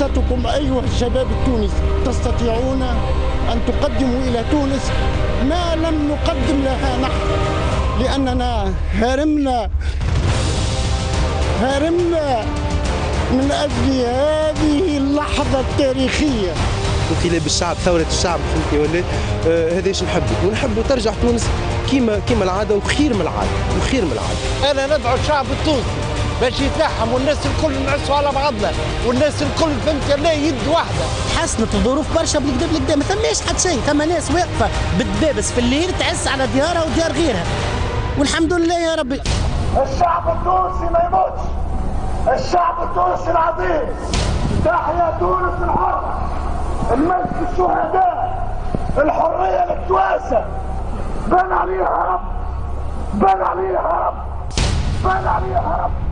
مؤسستكم أيها الشباب التونسي تستطيعون أن تقدموا إلى تونس ما لم نقدم لها نحن، لأننا هرمنا من أجل هذه اللحظة التاريخية. انقلاب الشعب، ثورة الشعب، فهمتني ولا؟ هذا ايش نحبوا، ونحبوا ترجع تونس كيما العادة وخير من العادة. أنا ندعو الشعب التونسي باش يتلحم والناس الكل نعسوا على بعضنا والناس الكل فهمت لا يد واحدة. حسنت الظروف برشا بالكدا ما ثماش حتى شيء، ثم ناس واقفة بالدبابس في الليل تعس على ديارها وديار غيرها، والحمد لله يا ربي. الشعب التونسي ما يموتش، الشعب التونسي العظيم، تحيا تونس الحرة، المجد الشهداء، الحرية للتواسة، بان عليها رب، بان عليها رب، بان عليها رب.